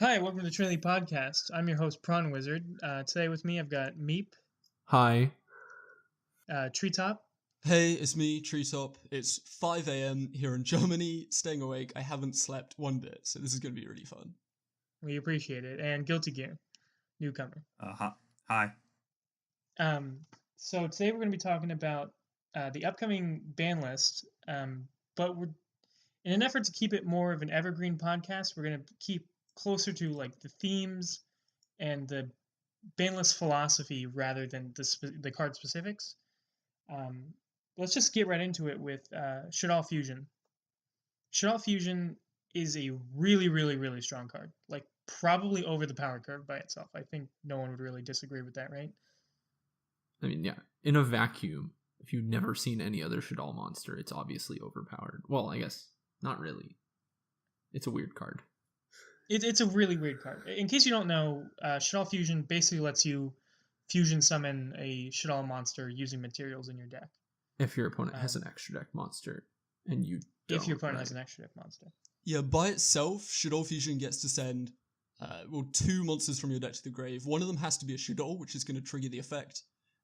Hi, welcome to the Trinity Podcast. I'm your host, Prawn Wizard. Today with me, I've got Meep, Hi. Treetop, Hey, it's me, Treetop. It's 5 a.m. here in Germany, staying awake. I haven't slept one bit, so this is going to be really fun. we appreciate it, and Guilty Gear, newcomer. Hi. So today we're going to be talking about the upcoming ban list, but we're in an effort to keep it more of an evergreen podcast. We're going to keep closer to like the themes and the ban list philosophy rather than the card specifics. Let's just get right into it with Shaddoll Fusion. Shaddoll Fusion is a really, really, really strong card. Like, probably over the power curve by itself. I think no one would really disagree with that, right? I mean, yeah, in a vacuum, if you've never seen any other Shaddoll monster, it's obviously overpowered. Well, I guess not really. It's a weird card. It's a really weird card. In case you don't know, Shaddoll Fusion basically lets you fusion summon a Shaddoll monster using materials in your deck. If your opponent has an extra deck monster, and you don't, if your opponent has an extra deck monster. Yeah, by itself, Shaddoll Fusion gets to send two monsters from your deck to the grave. One of them has to be a Shaddoll, which is going to trigger the effect,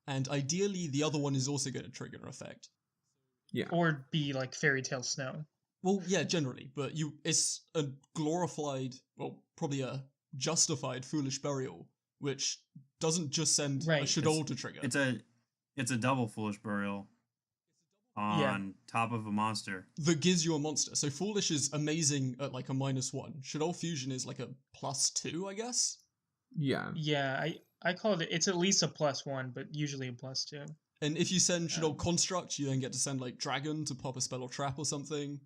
and ideally the other one is also going to trigger an effect. Yeah. Or be like Fairy Tale Snow. Well, yeah, generally, but it's a glorified, well, probably a justified Foolish Burial, which doesn't just send a Shaddoll to trigger. It's a double Foolish Burial on top of a monster. That gives you a monster. So Foolish is amazing at like a -1. Shaddoll Fusion is like a +2, I guess? Yeah. Yeah, I call it's at least a +1, but usually a +2. And if you send Shaddoll Construct, you then get to send like Dragon to pop a spell or trap or something.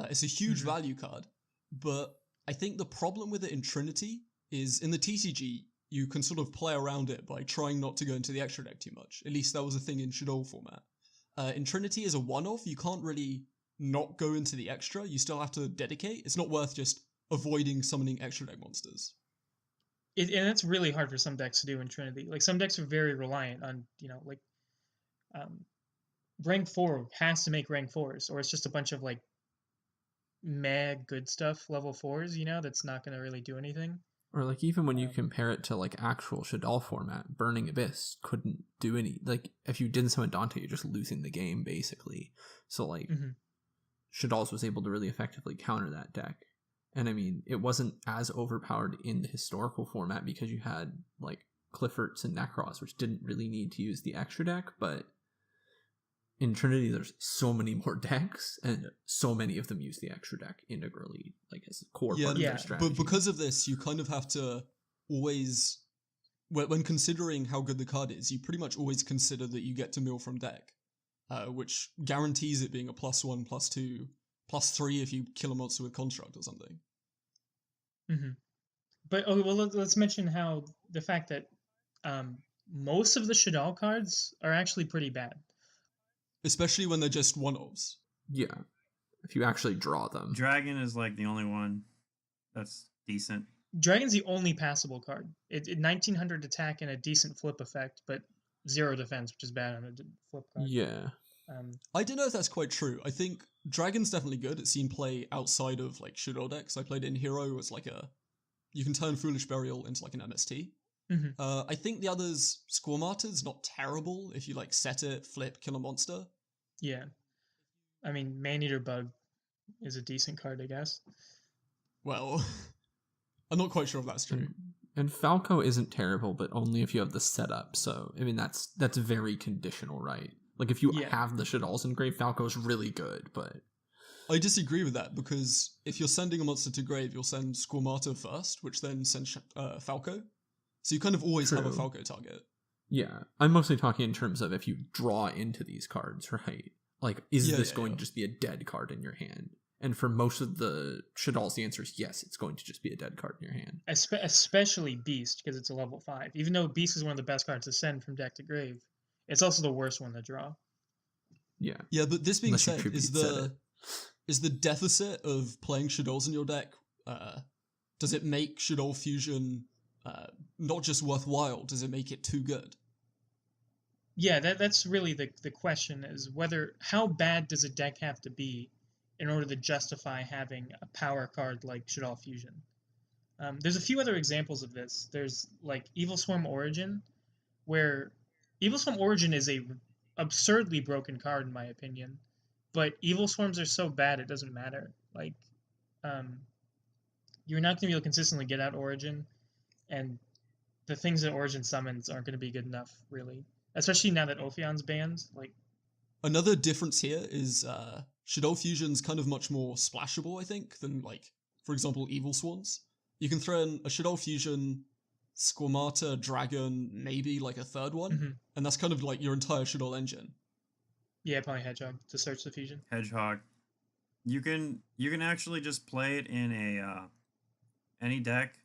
It's a huge value card. But I think the problem with it in Trinity is in the TCG, you can sort of play around it by trying not to go into the extra deck too much. At least that was a thing in Shaddoll format. In Trinity, as a one-off, you can't really not go into the extra. You still have to dedicate. It's not worth just avoiding summoning extra deck monsters. And that's really hard for some decks to do in Trinity. Like, some decks are very reliant on, rank 4 has to make rank 4s, or it's just a bunch of, like, meh good stuff, level 4s, that's not going to really do anything. Or like even when you compare it to like actual Shaddoll format, Burning Abyss couldn't do any, like if you didn't summon Dante, you're just losing the game basically. So like Shaddolls was able to really effectively counter that deck. And I mean, it wasn't as overpowered in the historical format because you had like Clifforts and Necros, which didn't really need to use the extra deck, but in Trinity, there's so many more decks, and so many of them use the extra deck integrally, like as a core part of their strategy. But because of this, you kind of have to always, when considering how good the card is, you pretty much always consider that you get to mill from deck, which guarantees it being a +1, +2, +3 if you kill a monster with Construct or something. But let's mention how the fact that most of the Shaddoll cards are actually pretty bad. Especially when they're just one-offs. Yeah, if you actually draw them. Dragon is like the only one that's decent. Dragon's the only passable card. It 1900 attack and a decent flip effect, but 0 defense, which is bad on a flip card. Yeah. I don't know if that's quite true. I think Dragon's definitely good. It's seen play outside of like Shaddoll decks. I played it in Hero as like you can turn Foolish Burial into like an MST. I think the others, Squirmartyr's not terrible if you like set it, flip, kill a monster. Yeah. I mean, Maneater Bug is a decent card, I guess. Well, I'm not quite sure if that's true. And Falco isn't terrible, but only if you have the setup. So, I mean, that's very conditional, right? Like, if you have the Shaddolls in grave, Falco's really good, but... I disagree with that, because if you're sending a monster to grave, you'll send Squirmartyr first, which then sends Falco. So you kind of always have a Falco target. Yeah, I'm mostly talking in terms of if you draw into these cards, right? Like, is this going to just be a dead card in your hand? And for most of the Shaddolls, the answer is yes, it's going to just be a dead card in your hand. Especially Beast, because it's a level 5. Even though Beast is one of the best cards to send from deck to grave, it's also the worst one to draw. Yeah. Yeah, but this being said, is the deficit of playing Shaddolls in your deck, does it make Shaddoll Fusion not just worthwhile, does it make it too good? Yeah, that's really the question, is how bad does a deck have to be in order to justify having a power card like Shaddoll Fusion? There's a few other examples of this. There's like Evil Swarm Origin, where Evil Swarm Origin is a absurdly broken card in my opinion, but Evil Swarms are so bad it doesn't matter. Like, um, you're not going to be able to consistently get out Origin, and the things that Origin summons aren't going to be good enough, really. Especially now that Ophion's banned. Like, another difference here is Shadow Fusion's kind of much more splashable, I think, than like, for example, Evil Swans. You can throw in a Shadow Fusion, Squamata, Dragon, maybe like a third one, and that's kind of like your entire Shadow engine. Yeah, probably Hedgehog to search the fusion. Hedgehog. You can actually just play it in a any deck,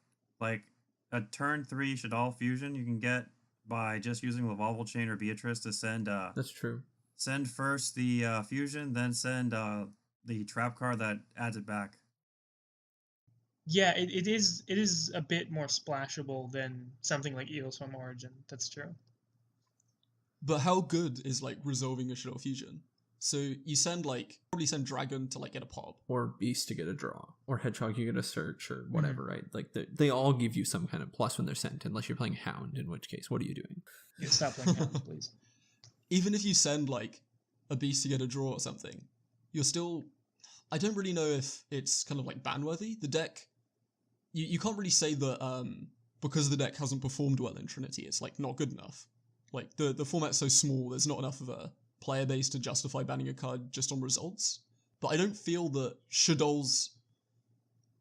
like a turn 3 Shadal Fusion you can get by just using Lavalval Chain or Beatrice to send That's true. Send first the fusion, then send the trap card that adds it back. Yeah, it is a bit more splashable than something like Evil Swarm Origin. That's true. But how good is like resolving a Shadow Fusion? So you probably send Dragon to like get a pop, or Beast to get a draw, or Hedgehog you get a search, or whatever, right? Like they all give you some kind of plus when they're sent, unless you're playing Hound, in which case, what are you doing? Yeah, stop playing Hound, please. Even if you send like a Beast to get a draw or something, you're still. I don't really know if it's kind of like ban-worthy. The deck, you can't really say that because the deck hasn't performed well in Trinity, it's like not good enough. Like the format's so small, there's not enough of a player base to justify banning a card just on results. But I don't feel that Shadows.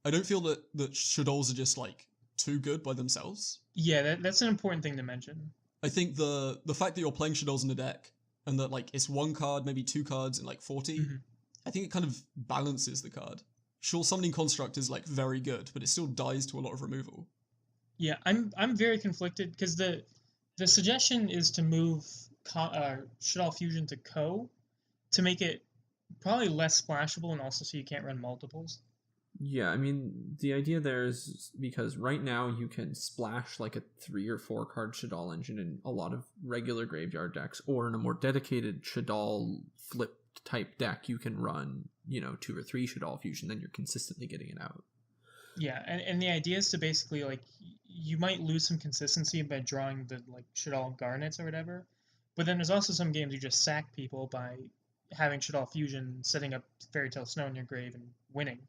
I don't feel that Shadows are just like too good by themselves. Yeah, that's an important thing to mention. I think the fact that you're playing Shadows in the deck and that like it's one card, maybe two cards in like 40, I think it kind of balances the card. Sure, Summoning Construct is like very good, but it still dies to a lot of removal. Yeah, I'm very conflicted because the suggestion is to move Shadal Fusion to Co to make it probably less splashable and also so you can't run multiples. Yeah, I mean, the idea there is because right now you can splash like a 3 or 4 card Shadal engine in a lot of regular graveyard decks, or in a more dedicated Shadal flipped type deck, you can run, 2 or 3 Shadal Fusion, then you're consistently getting it out. Yeah, and the idea is to basically, like, you might lose some consistency by drawing the, like, Shadal Garnets or whatever, but then there's also some games you just sack people by having Shadal Fusion, setting up Fairy Tale Snow in your grave and winning,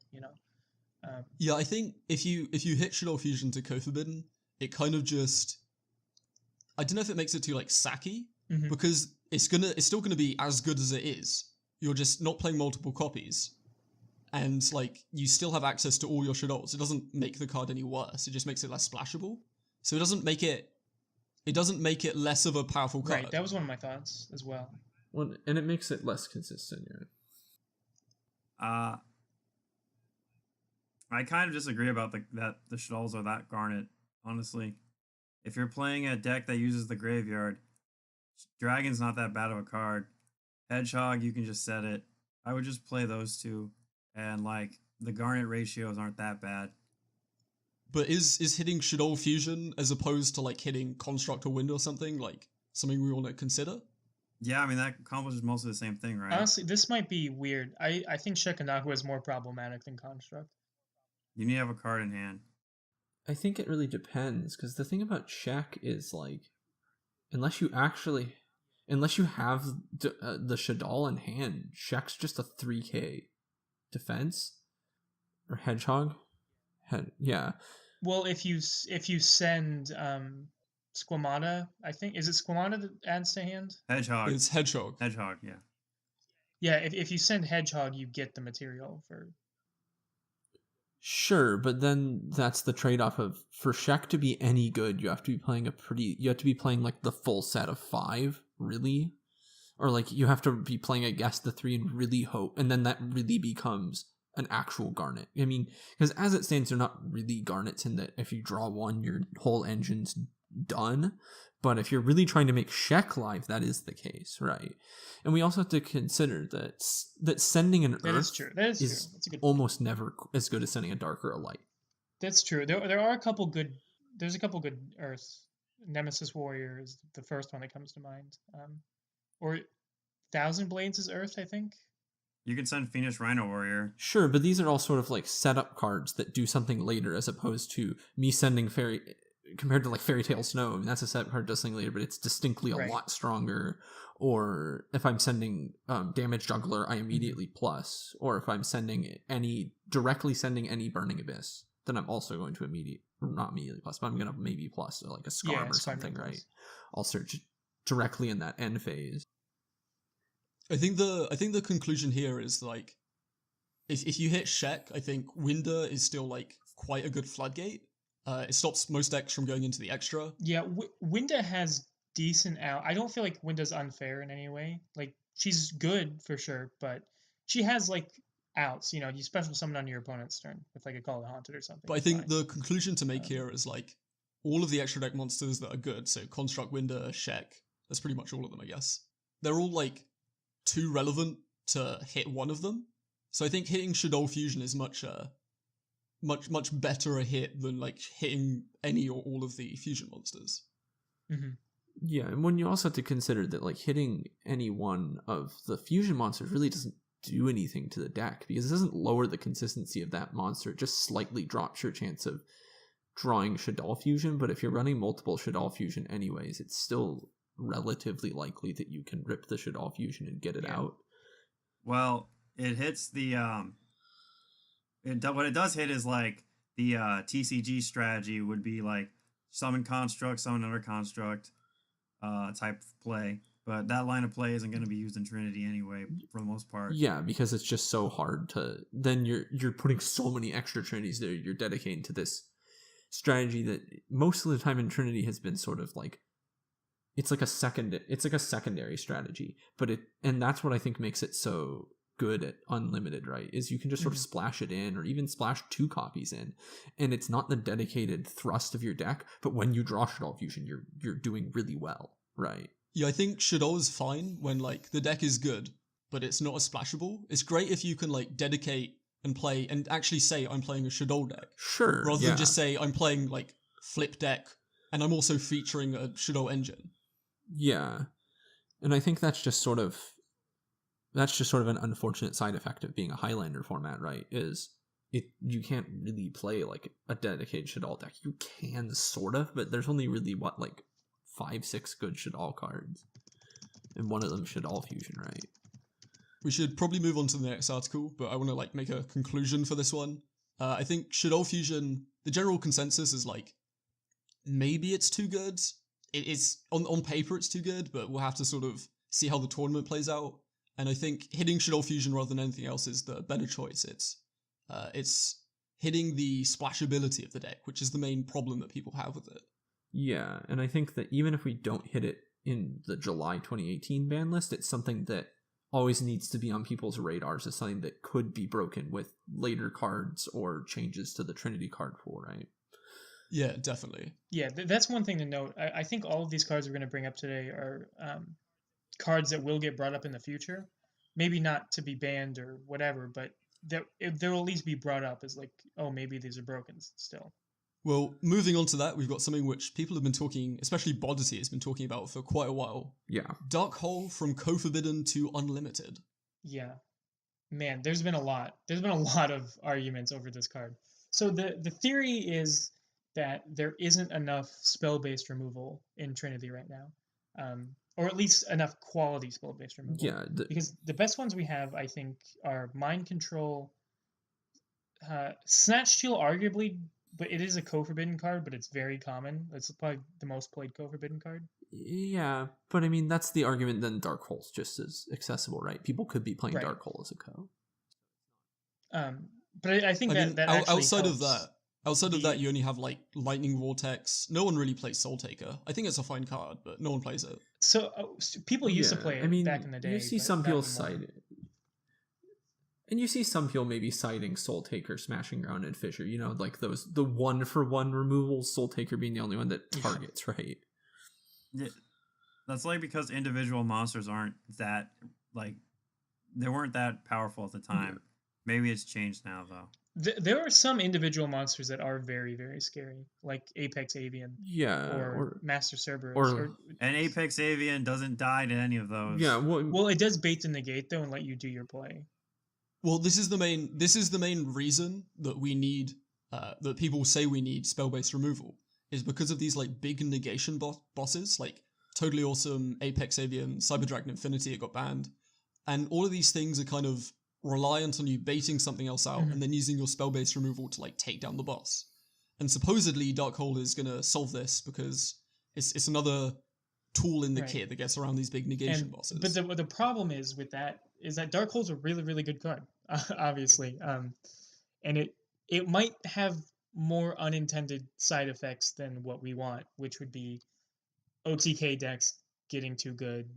Yeah, I think if you hit Shadal Fusion to Co-Forbidden, it kind of just... I don't know if it makes it too, like, sacky, because it's still gonna be as good as it is. You're just not playing multiple copies. And, like, you still have access to all your Shadals. It doesn't make the card any worse. It just makes it less splashable. So it doesn't make it less of a powerful card. Right, that was one of my thoughts as well. Well, and it makes it less consistent, I kind of disagree about that the Shadals are that Garnet, honestly. If you're playing a deck that uses the graveyard, Dragon's not that bad of a card. Hedgehog, you can just set it. I would just play those two. And, like, the Garnet ratios aren't that bad. But is hitting Shadal Fusion as opposed to, like, hitting Construct or Wind or something, like, something we want to consider? Yeah, I mean, that accomplishes mostly the same thing, right? Honestly, this might be weird. I think Shekanaku is more problematic than Construct. You need to have a card in hand. I think it really depends, because the thing about Shek is, like, unless you have the Shadal in hand, Shek's just a 3k defense, or Hedgehog. Yeah. Well, if you send Squamata, I think, is it Squamata that adds to hand? Hedgehog. It's Hedgehog. Hedgehog, yeah. Yeah, if you send Hedgehog, you get the material for... Sure, but then that's the trade-off of, for Shek to be any good, you have to be playing like the full set of 5, really? Or like you have to be playing, I guess, the 3 and really hope, and then that really becomes an actual Garnet. I mean, because as it stands, they're not really Garnets in that if you draw one, your whole engine's done. But if you're really trying to make Shek live, that is the case, right? And we also have to consider that sending an That Earth is true. That is true. That's a good point. almost never as good as sending a Dark or a Light. That's true. There are a couple good... There's a couple good Earths. Nemesis Warrior is the first one that comes to mind. Or Thousand Blades is Earth, I think. You can send Phoenix Rhino Warrior. Sure, but these are all sort of like setup cards that do something later, as opposed to me sending compared to like Fairy Tale Snow. I mean, that's a setup card does something later, but it's distinctly a lot stronger. Or if I'm sending Damage Juggler, I immediately plus. Or if I'm directly sending any Burning Abyss, then I'm also going to not immediately plus, but I'm going to maybe plus like a Scarm or something, right? I'll search directly in that end phase. I think the conclusion here is like, if you hit Shek, I think Winder is still like quite a good floodgate. It stops most decks from going into the extra. Yeah, Winder has decent out. I don't feel like Winder's unfair in any way. Like, she's good for sure, but she has like outs. You know, you special summon on your opponent's turn with like a Call of the Haunted or something. But I think the conclusion to make here is like all of the extra deck monsters that are good. So Construct, Winder, Shek. That's pretty much all of them, I guess. They're all like too relevant to hit one of them. So I think hitting Shaddoll Fusion is much better a hit than like hitting any or all of the fusion monsters. Mm-hmm. Yeah, and when you also have to consider that like hitting any one of the fusion monsters really doesn't do anything to the deck, because it doesn't lower the consistency of that monster. It just slightly drops your chance of drawing Shaddoll Fusion, but if you're running multiple Shaddoll Fusion anyways, it's still relatively likely that you can rip the Shaddoll Fusion and get it out. Well, it hits the what it does hit is like the TCG strategy would be like summon construct, summon another construct type of play, but that line of play isn't going to be used in Trinity anyway for the most part. Yeah, because it's just so hard to, then you're putting so many extra Trinities there, you're dedicating to this strategy that most of the time in Trinity has been sort of like, it's like a secondary strategy, and that's what I think makes it so good at Unlimited, right? Is you can just sort of splash it in, or even splash 2 copies in, and it's not the dedicated thrust of your deck, but when you draw Shaddoll Fusion, you're doing really well, right? Yeah, I think Shaddoll is fine when like the deck is good, but it's not as splashable. It's great if you can like dedicate and play and actually say I'm playing a Shaddoll deck. Sure. Rather than just say I'm playing like flip deck and I'm also featuring a Shaddoll engine. Yeah. And I think that's just sort of an unfortunate side effect of being a Highlander format, right? Is you can't really play like a dedicated Shaddoll deck. You can sort of, but there's only really 5-6 good Shaddoll cards, and one of them Shaddoll Fusion, right? We should probably move on to the next article, but I want to like make a conclusion for this one. I think Shaddoll Fusion, the general consensus is like maybe it's too good. It's on paper it's too good, but we'll have to sort of see how the tournament plays out. And I think hitting Shaddoll Fusion rather than anything else is the better choice. It's hitting the splashability of the deck, which is the main problem that people have with it. Yeah, and I think that even if we don't hit it in the July 2018 ban list, it's something that always needs to be on people's radars as something that could be broken with later cards or changes to the Trinity card pool, right? Yeah, definitely. Yeah, that's one thing to note. I think all of these cards we're going to bring up today are cards that will get brought up in the future. Maybe not to be banned or whatever, but they'll at least be brought up as like, oh, maybe these are broken still. Well, moving on to that, we've got something which people have been talking, especially Bodity has been talking about for quite a while. Yeah. Dark Hole from Co-Forbidden to Unlimited. Yeah. Man, there's been a lot of arguments over this card. So the theory is that there isn't enough spell-based removal in Trinity right now. Or at least enough quality spell-based removal. Yeah. Because the best ones we have, I think, are Mind Control, Snatch Steal arguably, but it is a co-forbidden card, but it's very common. It's probably the most played co-forbidden card. Yeah, but I mean, that's the argument then Dark Hole's just as accessible, right? People could be playing Dark Hole as a co. But I think that actually outside helps. of that, you only have like Lightning Vortex. No one really plays Soul Taker. I think it's a fine card, but no one plays it. So people used to play it back in the day. You see some people cite it. And you see some people maybe citing Soul Taker smashing around in Fissure, you know, like the 1-for-1 removals, Soul Taker being the only one that targets, right? Yeah. That's like because individual monsters aren't that, like, they weren't that powerful at the time. Yeah. Maybe it's changed now, though. There are some individual monsters that are very, very scary, like Apex Avian. Yeah. Or Master Cerberus. And Apex Avian doesn't die to any of those. Yeah. Well, it does bait the negate, though, and let you do your play. Well, this is the main reason that we need that people say we need spell-based removal, is because of these like big negation bosses, like Totally Awesome, Apex Avian, Cyber Dragon Infinity. It got banned, and all of these things are kind of reliant on you baiting something else out and then using your spell-based removal to like take down the boss. And supposedly Dark Hole is gonna solve this because it's another tool in the kit that gets around these big negation bosses. But the problem is with that is that Dark Hole's a really, really good card, obviously. And it might have more unintended side effects than what we want, which would be OTK decks getting too good.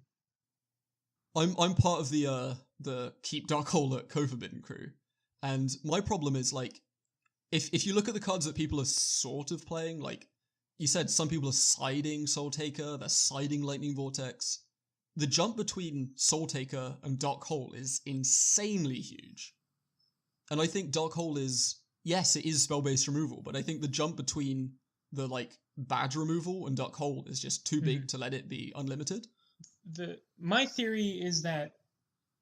I'm part of the Keep Dark Hole at Co-Forbidden crew, and my problem is like if you look at the cards that people are sort of playing, like you said, some people are siding Soul Taker, they're siding Lightning Vortex. The jump between Soul Taker and Dark Hole is insanely huge. And I think Dark Hole is, yes, it is spell-based removal, but I think the jump between the like badge removal and Dark Hole is just too big to let it be unlimited. My theory is that,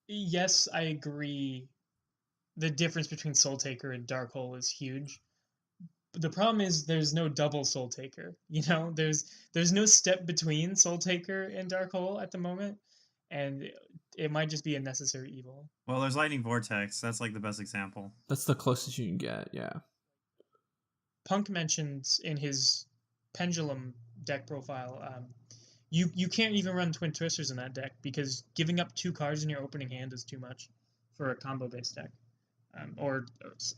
yes, I agree, the difference between Soul Taker and Dark Hole is huge. But the problem is there's no double Soul Taker. You know, there's no step between Soul Taker and Dark Hole at the moment, and it might just be a necessary evil. Well, there's Lightning Vortex. That's like the best example. That's the closest you can get, yeah. Punk mentions in his Pendulum deck profile, you can't even run Twin Twisters in that deck because giving up 2 cards in your opening hand is too much for a combo-based deck. Or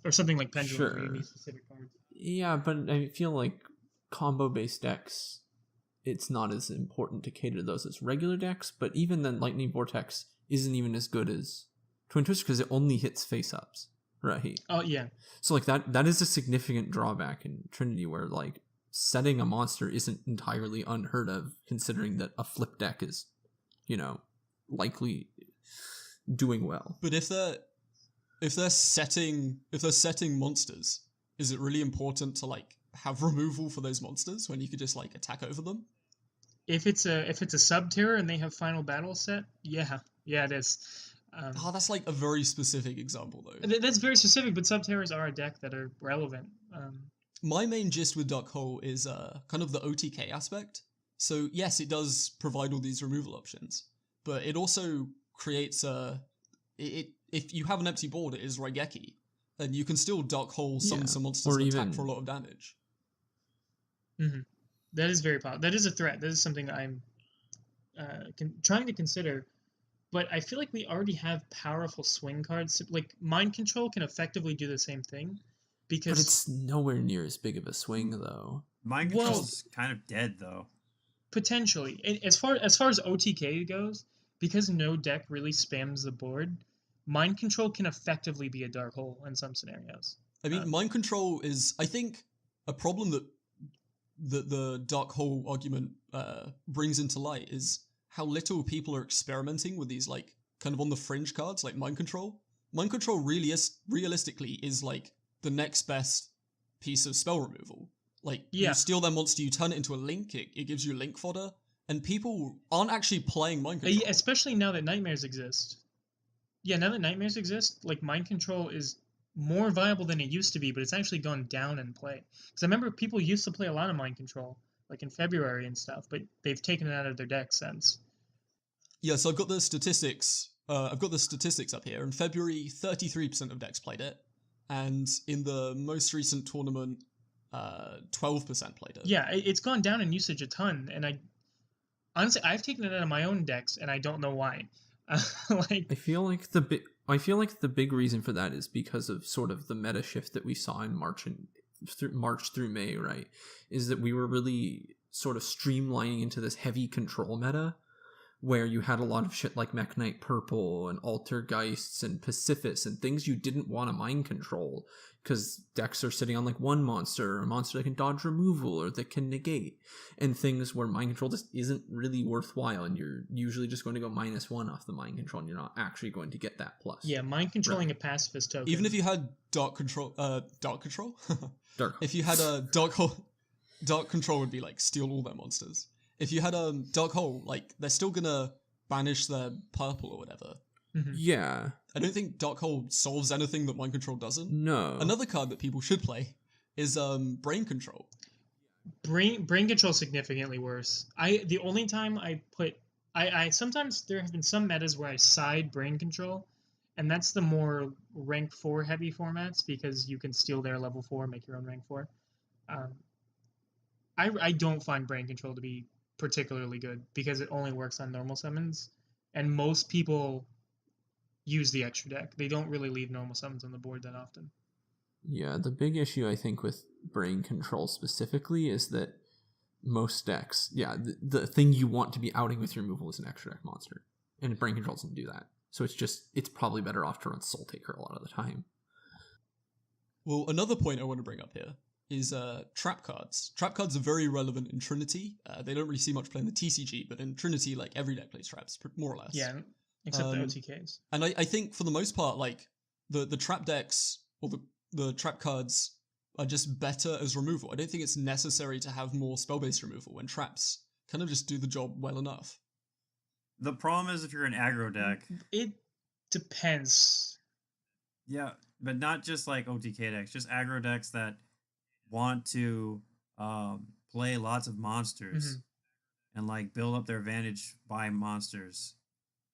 something like Pendulum where you need specific cards. Yeah, but I feel like combo-based decks, it's not as important to cater to those as regular decks, but even then Lightning Vortex isn't even as good as Twin Twister because it only hits face-ups, right? Oh, yeah. So like that is a significant drawback in Trinity where like setting a monster isn't entirely unheard of considering that a flip deck is, you know, likely doing well. But if they're setting monsters, is it really important to like have removal for those monsters when you could just like attack over them? If it's a sub-tier and they have final battle set, yeah it is. That's like a very specific example though. That's very specific, but sub-tiers are a deck that are relevant. My main gist with Dark Hole is kind of the OTK aspect. So yes, it does provide all these removal options, but it also creates if you have an empty board, it is Raigeki, and you can still Dark Hole summon some monsters and attack for a lot of damage. That is very powerful. That is a threat. That is something I'm trying to consider. But I feel like we already have powerful swing cards. Like Mind Control can effectively do the same thing, because but it's nowhere near as big of a swing though. Mind Control's kind of dead though. Potentially, and as far as OTK goes, because no deck really spams the board, Mind Control can effectively be a Dark Hole in some scenarios. I mean, Mind Control is, I think, a problem that the Dark Hole argument brings into light is how little people are experimenting with these like kind of on the fringe cards like Mind Control. Mind Control really is realistically is like the next best piece of spell removal. Like you steal their monster, you turn it into a link, it gives you link fodder, and people aren't actually playing Mind Control. Yeah, especially now that Nightmares exist. Yeah, now that Nightmares exist, like Mind Control is more viable than it used to be, but it's actually gone down in play. Because I remember people used to play a lot of Mind Control, like in February and stuff, but they've taken it out of their deck since. Yeah, so I've got the statistics. Up here. In February, 33% of decks played it, and in the most recent tournament, 12% played it. Yeah, it's gone down in usage a ton, and honestly, I've taken it out of my own decks, and I don't know why. I feel like the big reason for that is because of sort of the meta shift that we saw in March through May, right? Is that we were really sort of streamlining into this heavy control meta where you had a lot of shit like Mech Knight Purple and Altergeists and Pacifist and things you didn't want to mind control because decks are sitting on like one monster or a monster that can dodge removal or that can negate, and things where mind control just isn't really worthwhile, and you're usually just going to go -1 off the mind control and you're not actually going to get that plus. Yeah, mind controlling a pacifist token. Even if you had dark control if you had a dark control would be like steal all their monsters. If you had a Dark Hole, like they're still gonna banish their purple or whatever, Yeah. I don't think Dark Hole solves anything that Mind Control doesn't. No. Another card that people should play is Brain Control. Brain control significantly worse. The only time I sometimes there have been some metas where I side brain control, and that's the more rank 4 heavy formats because you can steal their level 4, make your own rank 4. I don't find brain control to be particularly good because it only works on normal summons, and most people use the extra deck. They don't really leave normal summons on the board that often. Yeah, the big issue I think with brain control specifically is that most decks, the thing you want to be outing with removal is an extra deck monster, and brain control doesn't do that. So it's probably better off to run Soul Taker a lot of the time. Well, another point I want to bring up here is trap cards. Trap cards are very relevant in Trinity. They don't really see much play in the TCG, but in Trinity, like every deck plays traps, more or less. Yeah, except the OTKs. And I think for the most part, like the trap decks or the trap cards are just better as removal. I don't think it's necessary to have more spell-based removal when traps kind of just do the job well enough. The problem is if you're an aggro deck. It depends. Yeah, but not just like OTK decks, just aggro decks that want to play lots of monsters and like build up their advantage by monsters.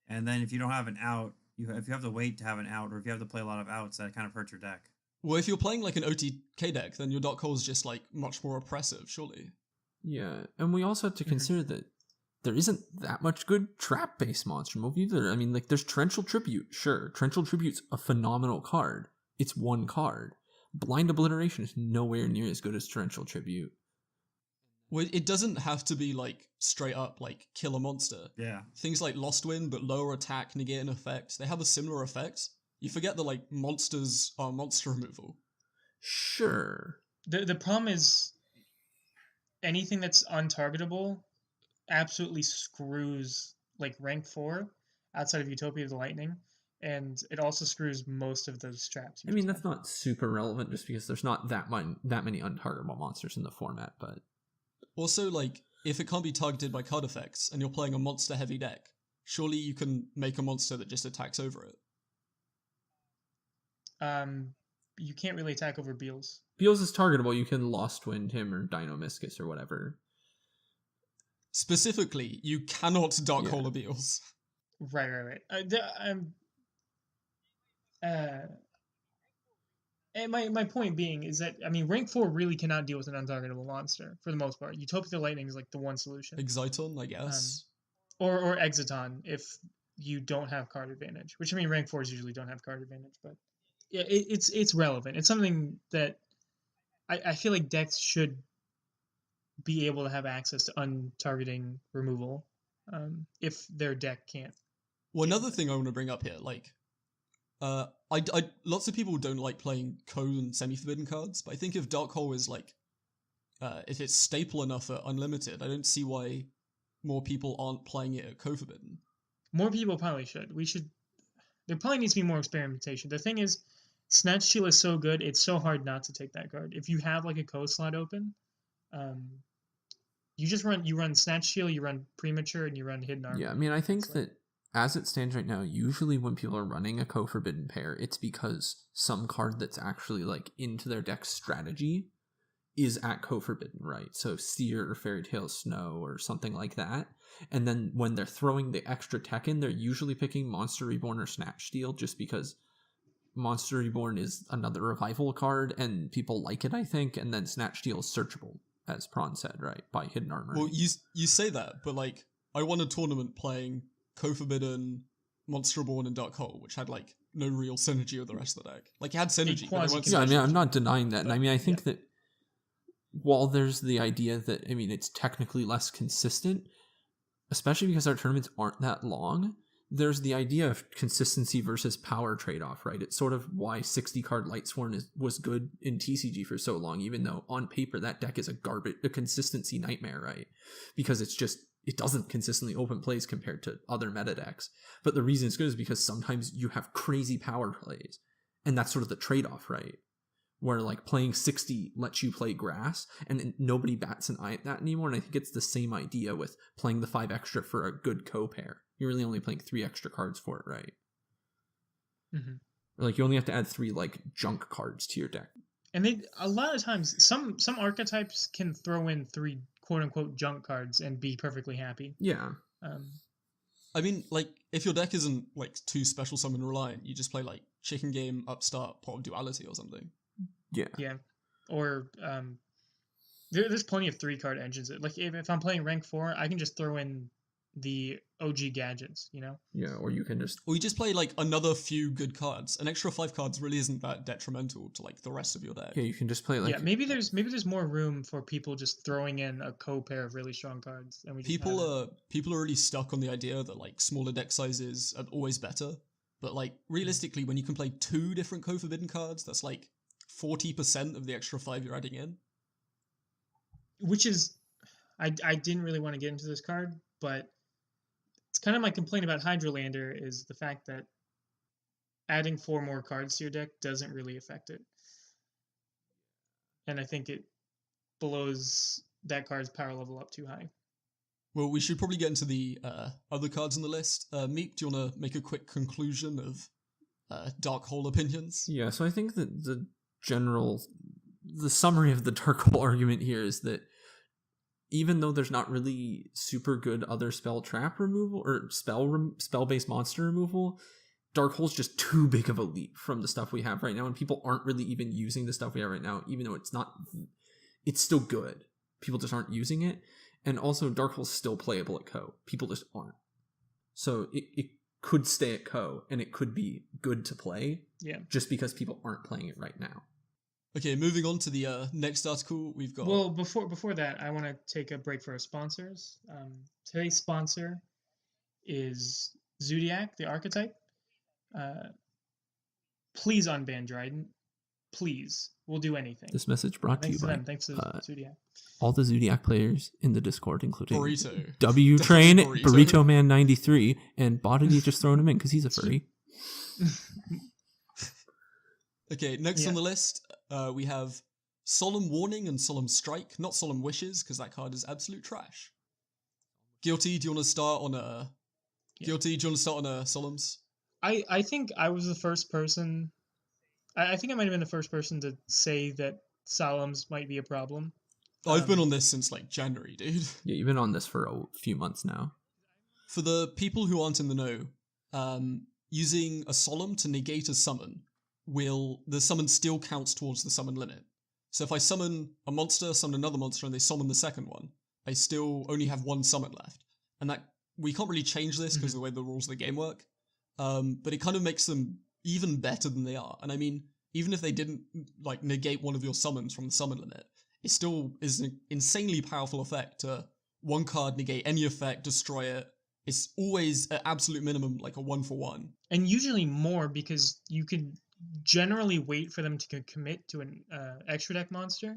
And then if you don't have an out, if you have to wait to have an out, or if you have to play a lot of outs, that kind of hurts your deck. Well, if you're playing like an OTK deck, then your Dark Hole is just like much more oppressive, surely. Yeah, and we also have to consider that there isn't that much good trap-based monster move either. I mean, like, there's Torrential Tribute, sure. Torrential Tribute's a phenomenal card. It's one card. Blind Obliteration is nowhere near as good as Torrential Tribute. Well, it doesn't have to be like straight up like kill a monster. Yeah. Things like Lost Wind, but lower attack, negate an effect, they have a similar effect. You forget that like monsters are monster removal. Sure. The problem is anything that's untargetable absolutely screws like rank 4 outside of Utopia of the Lightning, and it also screws most of those traps. I mean, that's not super relevant just because there's not that many untargetable monsters in the format, but also, like, if it can't be targeted by card effects and you're playing a monster heavy deck, surely you can make a monster that just attacks over it. You can't really attack over Beals. Beals is targetable. You can Lost Wind him or Dino-Miscus or whatever. Specifically, you cannot Dark Hole a Beals. Right. And my point being is that, I mean, rank 4 really cannot deal with an untargetable monster for the most part. Utopia of the Lightning is like the one solution. Exiton, I guess. Or Exiton if you don't have card advantage, which, I mean, rank 4s usually don't have card advantage, but yeah, it's relevant. It's something that I feel like decks should be able to have access to untargeting removal if their deck can't. Well, another thing I want to bring up here, like, I lots of people don't like playing code and semi-forbidden cards, but I think if Dark Hole is like, if it's staple enough at Unlimited, I don't see why more people aren't playing it at co-forbidden. More people probably should. There probably needs to be more experimentation. The thing is, Snatch Steal is so good, it's so hard not to take that card. If you have like a co-slot open, you run Snatch Steal, you run Premature, and you run Hidden Armor. Yeah, I mean, I think that as it stands right now, usually when people are running a co-forbidden pair, it's because some card that's actually like into their deck strategy is at co-forbidden, right? So Seer or Fairy Tale Snow or something like that. And then when they're throwing the extra tech in, they're usually picking Monster Reborn or Snatch Steal just because Monster Reborn is another revival card and people like it, I think. And then Snatch Steal is searchable, as Prawn said, right? By Hidden Armor. Well, you say that, but like, I won a tournament playing co-forbidden, Monster Reborn, and Dark Hole, which had like no real synergy with the rest of the deck. Like, it had synergy, but they weren't I mean, I'm not denying that. And I mean, I think that while there's the idea that, I mean, it's technically less consistent, especially because our tournaments aren't that long, there's the idea of consistency versus power trade-off, right? It's sort of why 60-card Lightsworn was good in TCG for so long, even though on paper that deck is a consistency nightmare, right? Because it doesn't consistently open plays compared to other meta decks. But the reason it's good is because sometimes you have crazy power plays, and that's sort of the trade-off, right? Where like playing 60 lets you play grass, and then nobody bats an eye at that anymore. And I think it's the same idea with playing the 5 extra for a good co-pair. You're really only playing 3 extra cards for it, right? Like you only have to add 3 like junk cards to your deck. And they a lot of times some archetypes can throw in 3 quote unquote junk cards and be perfectly happy. Yeah. I mean, like, if your deck isn't, like, too special summon reliant, you just play, like, Chicken Game, Upstart, Pot of Duality or something. Yeah. Yeah. Or, there's plenty of 3-card engines. Like, if I'm playing rank 4, I can just throw in the OG gadgets, you know? Yeah, or you can just... Or you just play, like, another few good cards. An extra 5 cards really isn't that detrimental to, like, the rest of your deck. Yeah, you can just play, like... Yeah, maybe there's more room for people just throwing in a co-pair of really strong cards. And we just people are really stuck on the idea that, like, smaller deck sizes are always better. But, like, realistically, when you can play 2 different co-forbidden cards, that's, like, 40% of the extra 5 you're adding in. Which is... I didn't really want to get into this card, but... It's kind of my complaint about Hydrolander is the fact that adding 4 more cards to your deck doesn't really affect it. And I think it blows that card's power level up too high. Well, we should probably get into the other cards on the list. Meep, do you want to make a quick conclusion of Dark Hole opinions? Yeah, so I think that the summary of the Dark Hole argument here is that even though there's not really super good other spell trap removal or spell-based monster removal, Dark Hole's just too big of a leap from the stuff we have right now, and people aren't really even using the stuff we have right now, even though it's still good. People just aren't using it, and also Dark Hole's still playable at Co. People just aren't. So it could stay at Co, and it could be good to play, just because people aren't playing it right now. Okay, moving on to the next article, we've got... Well, before that, I want to take a break for our sponsors. Today's sponsor is Zodiac, the archetype. Please unban Dryden. Please. We'll do anything. This message brought to you by... Thanks to Zodiac. All the Zodiac players in the Discord, including Burrito. W-Train, Burrito Man 93, and Bodity just throwing him in because he's a furry. Okay, next on the list, we have Solemn Warning and Solemn Strike, not Solemn Wishes, because that card is absolute trash. Guilty, do you want to start on a... Guilty, do you want to start on a Solemns? I think I was the first person... I think I might have been the first person to say that Solemns might be a problem. I've been on this since, like, January, dude. Yeah, you've been on this for a few months now. For the people who aren't in the know, using a Solemn to negate a summon, the summon still counts towards the summon limit. So if I summon a monster, summon another monster, and they summon the second one, I still only have 1 summon left. And that we can't really change this because of the way the rules of the game work. But it kind of makes them even better than they are. And I mean, even if they didn't like negate one of your summons from the summon limit, it still is an insanely powerful effect to 1 card, negate any effect, destroy it. It's always at absolute minimum like a 1-for-1. And usually more because you could generally wait for them to commit to an extra deck monster,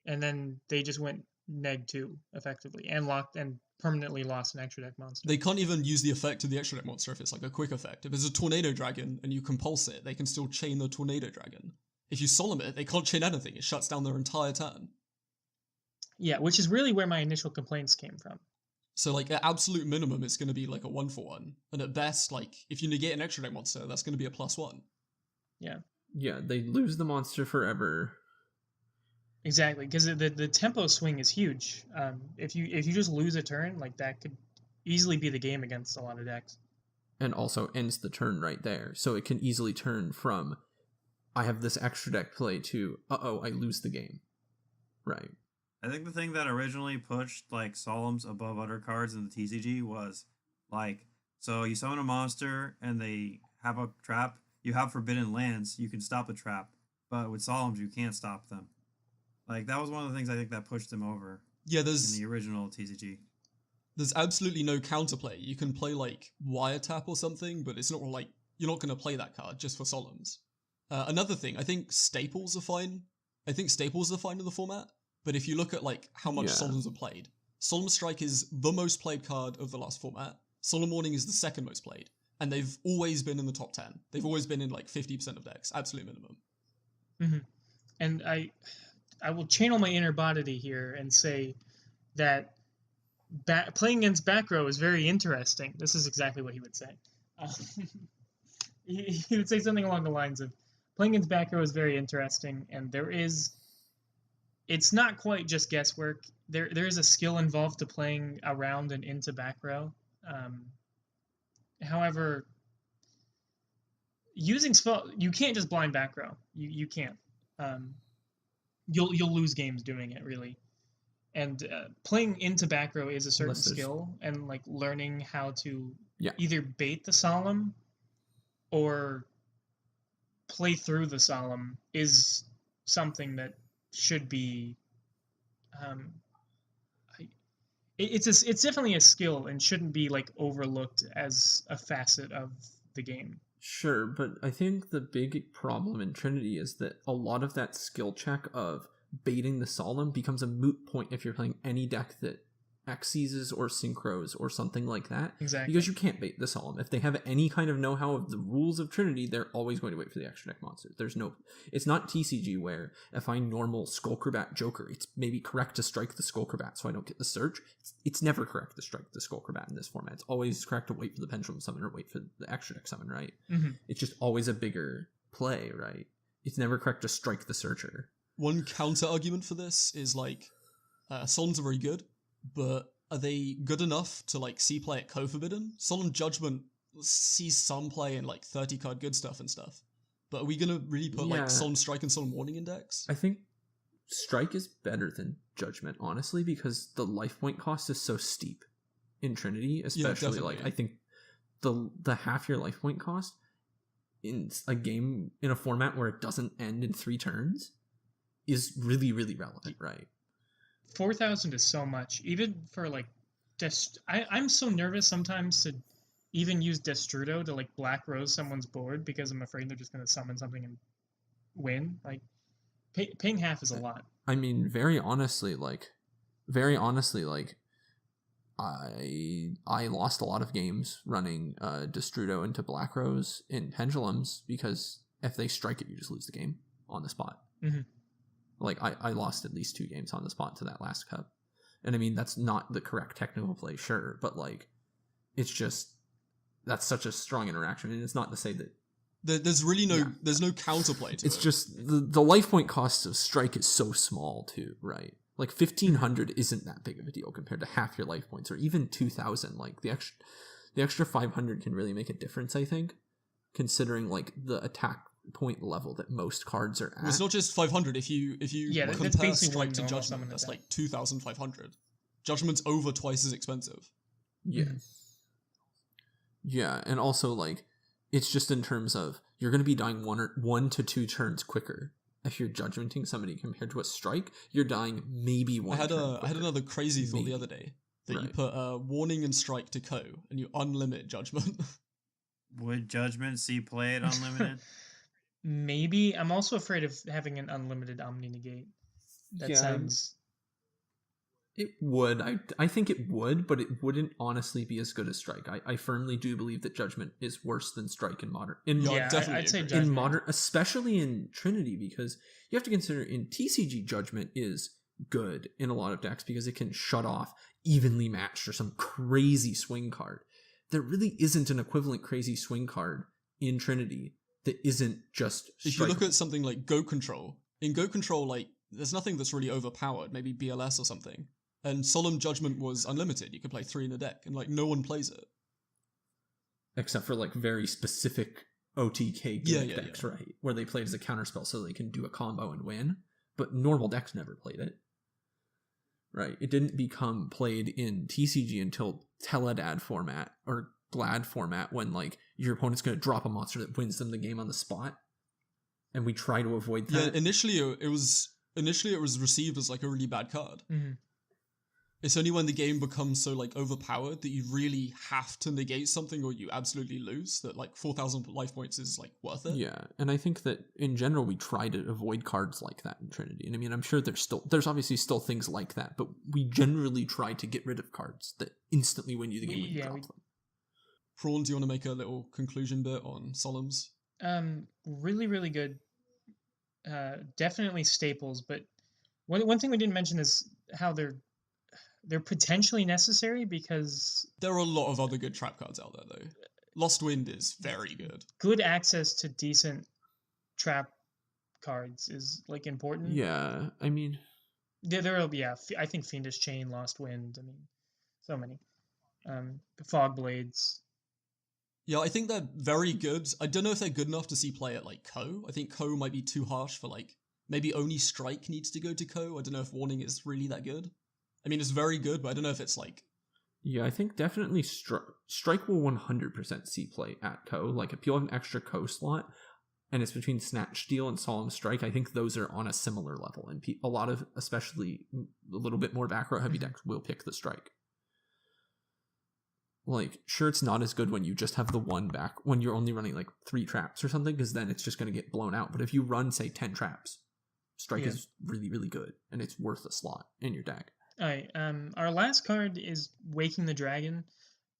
and then they just went neg-2 effectively and permanently lost an extra deck monster. They can't even use the effect of the extra deck monster if it's like a quick effect. If it's a Tornado Dragon and you compulse it, they can still chain the Tornado Dragon. If you Solemn it, they can't chain anything. It shuts down their entire turn. Yeah, which is really where my initial complaints came from. So, like, at absolute minimum, it's going to be like a 1-for-1. And at best, like, if you negate an extra deck monster, that's going to be a +1. Yeah. Yeah, they lose the monster forever. Exactly, because the tempo swing is huge. If you just lose a turn, like that could easily be the game against a lot of decks. And also ends the turn right there. So it can easily turn from, I have this extra deck play to, I lose the game. Right. I think the thing that originally pushed like Solemns above other cards in the TCG was like, so you summon a monster and they have a trap, you have Forbidden Lands, you can stop the trap, but with Solemns you can't stop them. Like that was one of the things I think that pushed them over. Yeah, in the original TCG. There's absolutely no counterplay. You can play like Wiretap or something, but it's not like you're not going to play that card just for Solemns. Another thing, I think Staples are fine. I think Staples are fine in the format. But if you look at like how much Solemns are played, Solemn Strike is the most played card of the last format. Solemn Warning is the second most played. And they've always been in the top 10. They've always been in like 50% of decks, absolute minimum. Mm-hmm. And I will channel my inner Bodity here and say that playing against back row is very interesting. This is exactly what he would say. he would say something along the lines of, playing into back row is very interesting, and it's not quite just guesswork. There is a skill involved to playing around and into back row. However, using spell, you can't just blind back row. You can't. You'll lose games doing it, really. And playing into back row is a certain skill, and like learning how to either bait the solemn or play through the solemn is something that should be it's definitely a skill and shouldn't be like overlooked as a facet of the game. Sure, but I think the big problem in Trinity is that a lot of that skill check of baiting the solemn becomes a moot point if you're playing any deck that Xyzes or synchros or something like that. Exactly. Because you can't bait the solemn. If they have any kind of know-how of the rules of Trinity, they're always going to wait for the extra deck monsters. It's not TCG where if I normal Skullcrobat Joker, it's maybe correct to strike the Skullcrobat so I don't get the search. It's never correct to strike the Skullcrobat in this format. It's always correct to wait for the Pendulum Summon or wait for the extra deck summon, right? Mm-hmm. It's just always a bigger play, right? It's never correct to strike the Searcher. One counter argument for this is like, Solemns are very good, but are they good enough to like see play at Co-Forbidden? Solemn Judgment sees some play in like 30 card good stuff and stuff. But are we gonna really put like Solemn Strike and Solemn Warning Index? I think Strike is better than Judgment, honestly, because the life point cost is so steep in Trinity, especially like I think the half your life point cost in a game in a format where it doesn't end in 3 turns is really, really relevant, right? 4,000 is so much, even for like I'm so nervous sometimes to even use Destrudo to like Black Rose someone's board because I'm afraid they're just going to summon something and win. Like paying half is a lot. I mean, very honestly, I lost a lot of games running Destrudo into Black Rose in Pendulums because if they strike it, you just lose the game on the spot. Mm-hmm. Like, I lost at least 2 games on the spot to that last cup. And I mean, that's not the correct technical play, sure, but like, it's just, that's such a strong interaction. And it's not to say that there's really there's no counterplay to it. It's just, the life point cost of Strike is so small too, right? Like 1,500 isn't that big of a deal compared to half your life points, or even 2,000. Like the extra 500 can really make a difference, I think, considering like the attack point level that most cards are at. Well, it's not just 500. If you compare Strike to Judgment, that's like 2,500. Judgment's over twice as expensive. Yeah. Mm-hmm. Yeah, and also like it's just in terms of you're going to be dying 1 to 2 turns quicker if you're judgmenting somebody compared to a Strike. You're dying maybe 1 turn quicker. I had another crazy thought the other day that you put Warning and Strike to Co and you unlimit Judgment. Would Judgment see play at unlimited? Maybe. I'm also afraid of having an unlimited Omni Negate. That sounds... It would. I think it would, but it wouldn't honestly be as good as Strike. I firmly do believe that Judgment is worse than Strike in Modern. Definitely I'd say Judgment. In Modern, especially in Trinity, because you have to consider in TCG Judgment is good in a lot of decks because it can shut off evenly matched or some crazy swing card. There really isn't an equivalent crazy swing card in Trinity that isn't just Strike. If you look at something like Go Control, in Go Control, like there's nothing that's really overpowered, maybe BLS or something. And Solemn Judgment was unlimited. You could play 3 in a deck, and like no one plays it. Except for like very specific OTK decks, right? Where they play it as a counterspell so they can do a combo and win. But normal decks never played it. Right? It didn't become played in TCG until Teledad format or Glad format when like your opponent's going to drop a monster that wins them the game on the spot. And we try to avoid that. Yeah, initially it was received as like a really bad card. Mm-hmm. It's only when the game becomes so like overpowered that you really have to negate something or you absolutely lose that like 4,000 life points is like worth it. Yeah, and I think that in general we try to avoid cards like that in Trinity. And I mean, I'm sure there's obviously still things like that, but we generally try to get rid of cards that instantly win you the game when you drop them. Prawn, do you want to make a little conclusion bit on Solemns? Really, really good. Definitely staples, but one thing we didn't mention is how they're potentially necessary because there are a lot of other good trap cards out there, though. Lost Wind is very good. Good access to decent trap cards is like important. Yeah, I mean, there'll be I think Fiendish Chain, Lost Wind. I mean, so many. Fog Blades. Yeah, I think they're very good. I don't know if they're good enough to see play at like Ko. I think Ko might be too harsh for like maybe only Strike needs to go to Ko. I don't know if Warning is really that good. I mean, it's very good, but I don't know if it's like. Yeah, I think definitely Strike will 100% see play at Ko. Like if you have an extra Ko slot, and it's between Snatch Steal and Solemn Strike, I think those are on a similar level, and a lot of, especially a little bit more back row heavy decks, will pick the Strike. Like, sure, it's not as good when you just have the one back, when you're only running like 3 traps or something, because then it's just going to get blown out. But if you run, say, 10 traps, Strike is really, really good, and it's worth a slot in your deck. All right, our last card is Waking the Dragon.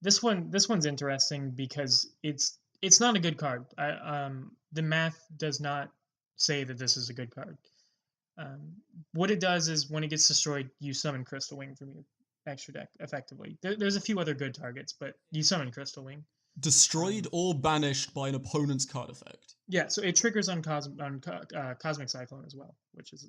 This one's interesting because it's not a good card. The math does not say that this is a good card. What it does is when it gets destroyed, you summon Crystal Wing from your extra deck, effectively. There's a few other good targets, but you summon Crystal Wing. Destroyed or banished by an opponent's card effect. Yeah, so it triggers on Cosmic Cyclone as well, which is...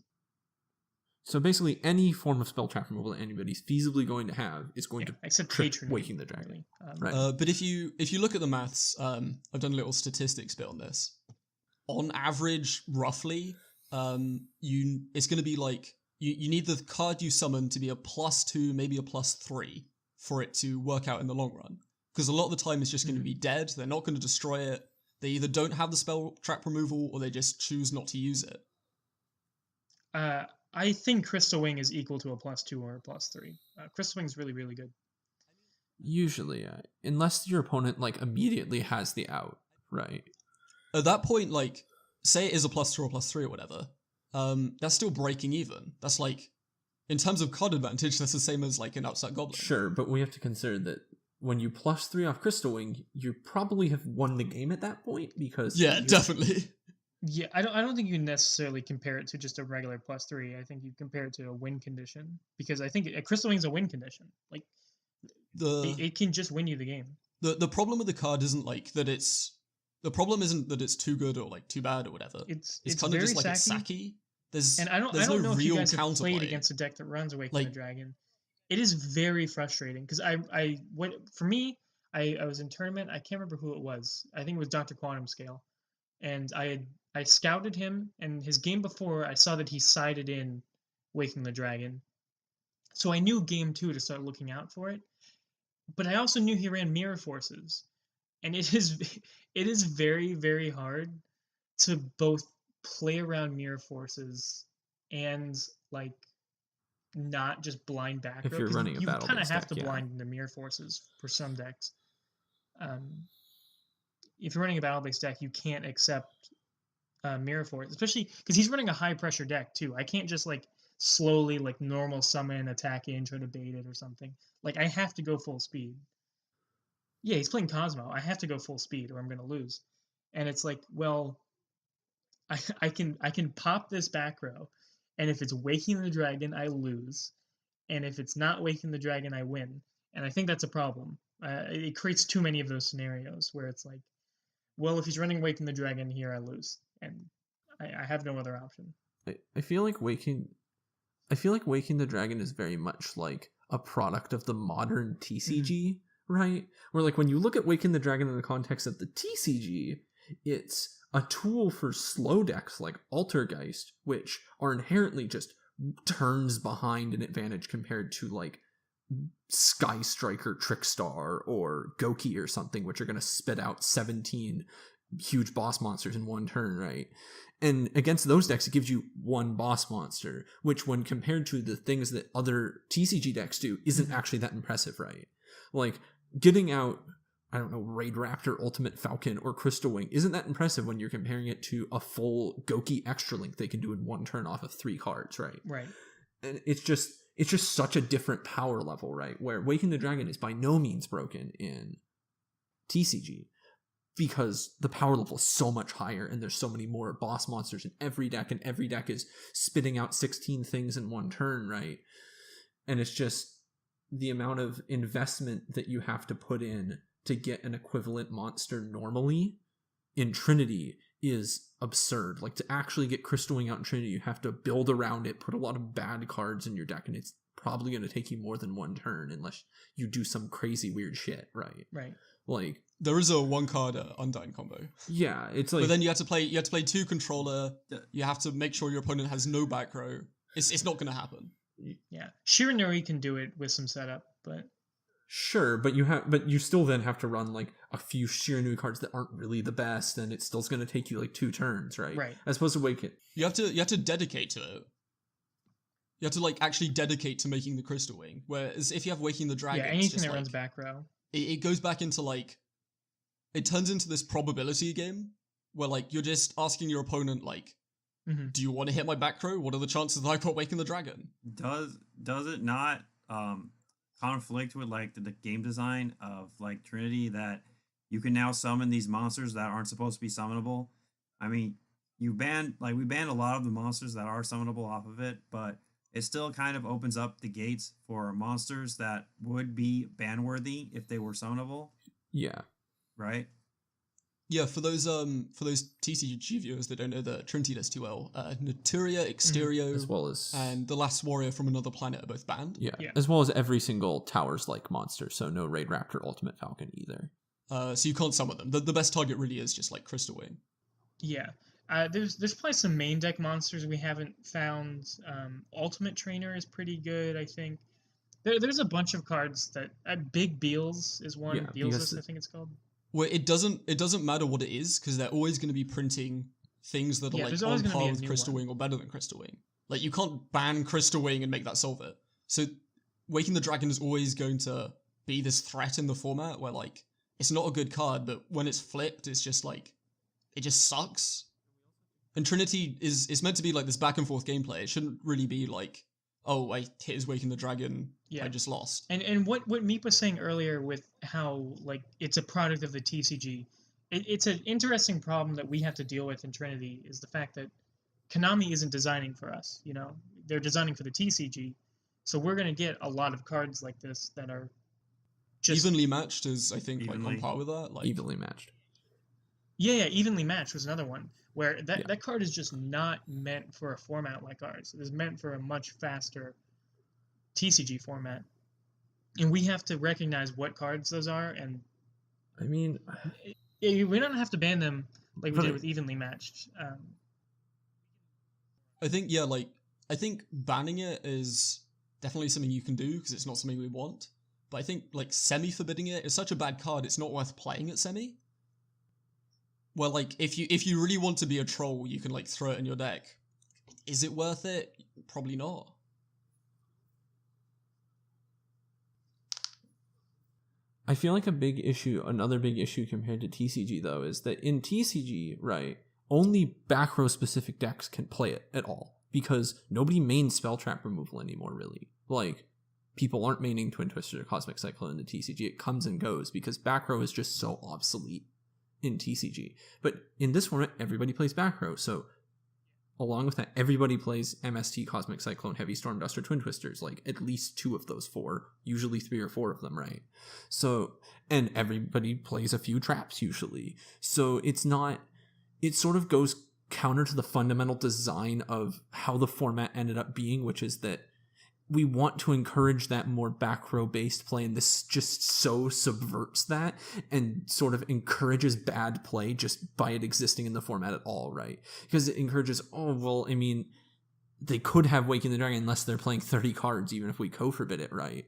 So basically, any form of spell trap removal that anybody's feasibly going to have is going to except trip Patronage, Waking the Dragon. Really. Right. But if you look at the maths, I've done a little statistics bit on this. On average, roughly, it's going to be like you need the card you summon to be a +2, maybe a +3 for it to work out in the long run. Because a lot of the time it's just going to be dead. They're not going to destroy it. They either don't have the spell trap removal or they just choose not to use it. I think Crystal Wing is equal to a +2 or a +3. Crystal Wing's really, really good. Usually, unless your opponent like immediately has the out, right? At that point, like, say it is a +2 or +3 or whatever, that's still breaking even. That's like, in terms of card advantage, that's the same as like an Outside Goblin. Sure, but we have to consider that when you +3 off Crystal Wing, you probably have won the game at that point because definitely. Yeah, I don't think you can necessarily compare it to just a regular +3. I think you compare it to a win condition because I think Crystal Wing's a win condition. Like it can just win you the game. The problem with the card isn't like that it's the problem isn't that it's too good or like too bad or whatever. It's kind of just like it's sacky. I don't know if you guys have played against a deck that runs Awaken the Dragon. It is very frustrating because I was in tournament. I can't remember who it was. I think it was Dr. Quantum Scale, and I scouted him, and his game before I saw that he sided in Waking the Dragon, so I knew game 2 to start looking out for it. But I also knew he ran Mirror Forces, and it is very, very hard to both play around Mirror Forces and like not just blind back row. If you're running a battle, you kind of have to blind the Mirror Forces for some decks. If you're running a battle-based deck, you can't accept Mirror Force, especially because he's running a high-pressure deck too. I can't just like slowly like normal summon, attack in, try to bait it or something. Like I have to go full speed. Yeah, he's playing Cosmo. I have to go full speed or I'm going to lose. And it's like, well, I can pop this back row, and if it's Waking the Dragon, I lose, and if it's not Waking the Dragon, I win. And I think that's a problem. It creates too many of those scenarios where it's like, well, if he's running Waking the Dragon here, I lose, and I have no other option. I feel like Waking the Dragon is very much like a product of the modern TCG, right? Where like when you look at Waking the Dragon in the context of the TCG, it's a tool for slow decks like Altergeist, which are inherently just turns behind an advantage compared to like Sky Striker, Trickstar, or Goki or something, which are going to spit out 17 huge boss monsters in one turn, right? And against those decks, it gives you one boss monster, which when compared to the things that other TCG decks do, isn't actually that impressive, right? Like, getting out, I don't know, Raid Raptor, Ultimate Falcon, or Crystal Wing isn't that impressive when you're comparing it to a full Goki Extra Link they can do in one turn off of 3 cards, right? Right. And it's just such a different power level, right? Where Waking the Dragon is by no means broken in TCG, because the power level is so much higher and there's so many more boss monsters in every deck, and every deck is spitting out 16 things in one turn, right? And it's just the amount of investment that you have to put in to get an equivalent monster normally in Trinity is absurd. Like, to actually get Crystal Wing out in Trinity, you have to build around it, put a lot of bad cards in your deck, and it's probably going to take you more than one turn unless you do some crazy weird shit, right? Right. Like, there is a one card Undyne combo. Yeah, it's like. But then you have to play 2 controller. You have to make sure your opponent has no back row. It's not going to happen. Yeah, Shiranui can do it with some setup, but sure, but you still then have to run like a few Shiranui cards that aren't really the best, and it's still going to take you like 2 turns, right? Right. As opposed to Wake It. You have to dedicate to it. You have to like actually dedicate to making the Crystal Wing. Whereas if you have Waking the Dragon, yeah, anything it's just, that like, runs back row, it goes back into like, it turns into this probability game where like you're just asking your opponent like, do you want to hit my back row? What are the chances that I've got Waking the Dragon? Does it not conflict with like the game design of like Trinity that you can now summon these monsters that aren't supposed to be summonable? I mean, we banned a lot of the monsters that are summonable off of it, but it still kind of opens up the gates for monsters that would be ban worthy if they were summonable. Yeah. Right? Yeah, for those TCG viewers that don't know the Trinity list too well, Naturia, Exterio, as well as and the Last Warrior from Another Planet are both banned. Yeah, as well as every single Towers-like monster, so no Raid Raptor, Ultimate Falcon either. So you can't summon them. The best target really is just like Crystal Wing. Yeah. There's probably some main deck monsters we haven't found. Ultimate Trainer is pretty good, I think. There's a bunch of cards that Big Beals is one. Yeah, Beals, I think it's called. Well, it doesn't matter what it is because they're always going to be printing things that are like on par with Crystal Wing or better than Crystal Wing. Like you can't ban Crystal Wing and make that solve it. So Waking the Dragon is always going to be this threat in the format where like it's not a good card, but when it's flipped, it's just like it just sucks. And Trinity is meant to be like this back and forth gameplay. It shouldn't really be like, oh, I hit his Waking the Dragon, I just lost. And what Meep was saying earlier with how like it's a product of the TCG, it's an interesting problem that we have to deal with in Trinity is the fact that Konami isn't designing for us. You know, they're designing for the TCG, so we're gonna get a lot of cards like this that are just evenly matched. Is I think like on par with that. Like evenly matched. Yeah, evenly matched was another one where that card is just not meant for a format like ours. It is meant for a much faster TCG format, and we have to recognize what cards those are. And I mean, we don't have to ban them like we did with evenly matched. I think I think banning it is definitely something you can do because it's not something we want. But I think like semi forbidding it is such a bad card. It's not worth playing at semi. Well, like if you really want to be a troll, you can like throw it in your deck. Is it worth it? Probably not. I feel like another big issue compared to TCG though, is that in TCG, right, only back row specific decks can play it at all because nobody mains spell trap removal anymore. Really, like people aren't maining Twin Twister or Cosmic Cyclone in the TCG. It comes and goes because back row is just so obsolete in TCG. But in this format, everybody plays back row. So along with that, everybody plays MST, Cosmic Cyclone, Heavy Storm Dust, or Twin Twisters, like at least 2 of those 4, usually 3 or 4 of them, right? So, and everybody plays a few traps usually. So it sort of goes counter to the fundamental design of how the format ended up being, which is that we want to encourage that more back row based play, and this just so subverts that and sort of encourages bad play just by it existing in the format at all, right? Because it encourages, they could have Waking the Dragon unless they're playing 30 cards, even if we co-forbid it, right?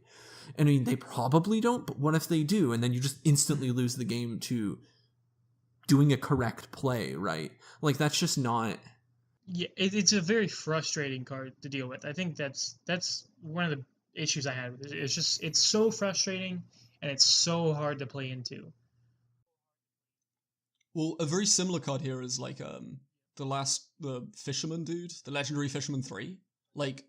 And I mean, they probably don't, but what if they do? And then you just instantly lose the game to doing a correct play, right? Like, that's just not... Yeah, it's a very frustrating card to deal with. I think that's one of the issues I had with it. It's so frustrating and it's so hard to play into. Well, a very similar card here is like the Fisherman dude, the Legendary Fisherman 3. Like,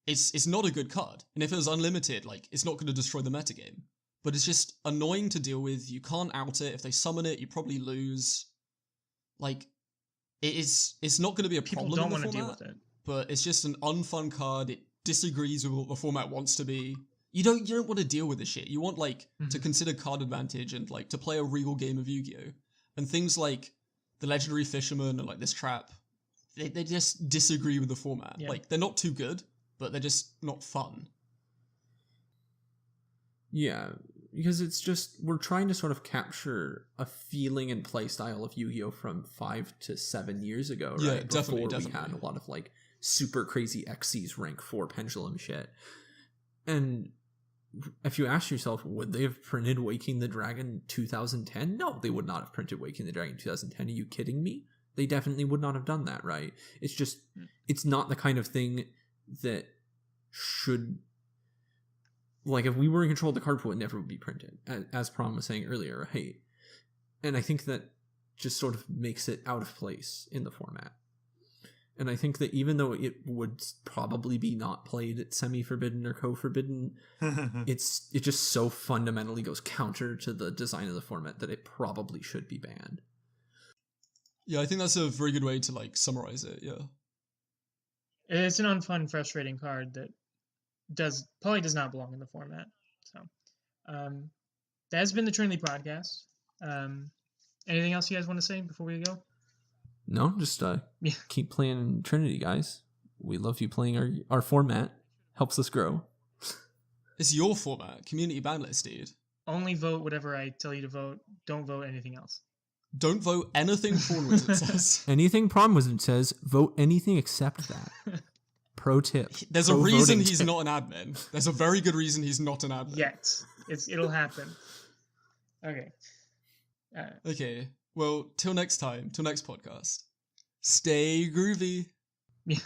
it's not a good card, and if it was unlimited, like it's not going to destroy the metagame. But it's just annoying to deal with. You can't out it. If they summon it, you probably lose. Like. It's not going to be a problem. People don't want to deal with it, but it's just an unfun card. It disagrees with what the format wants to be. You don't want to deal with this shit. You want like to consider card advantage and like to play a real game of Yu-Gi-Oh! And things like the Legendary Fisherman and like this trap, they just disagree with the format. Yeah. Like they're not too good, but they're just not fun. Yeah, because it's just, we're trying to sort of capture a feeling and play style of Yu-Gi-Oh! From 5 to 7 years ago, right? Yeah, definitely. We had a lot of like super crazy Xyz rank 4 pendulum shit. And if you ask yourself, would they have printed Waking the Dragon 2010? No, they would not have printed Waking the Dragon 2010. Are you kidding me? They definitely would not have done that, right? It's just, it's not the kind of thing that should, like, if we were in control of the card pool, it never would be printed, as Prom was saying earlier, right? And I think that just sort of makes it out of place in the format. And I think that even though it would probably be not played at semi-forbidden or co-forbidden, it just so fundamentally goes counter to the design of the format that it probably should be banned. Yeah, I think that's a very good way to like summarize it. Yeah, it's an unfun, frustrating card that probably does not belong in the format. So that has been the Trinity Podcast. Anything else you guys want to say before we go? No, just keep playing Trinity, guys. We love you playing our format. Helps us grow. It's your format. Community Banlist, dude. Only vote whatever I tell you to vote. Don't vote anything else. Don't vote anything Prawn Wizard says. Anything Prawn Wizard says, vote anything except that. Pro tip. There's a reason he's not an admin. There's a very good reason he's not an admin. Yet. It'll happen. Okay. Okay. Well, till next time, till next podcast. Stay groovy. Yeah.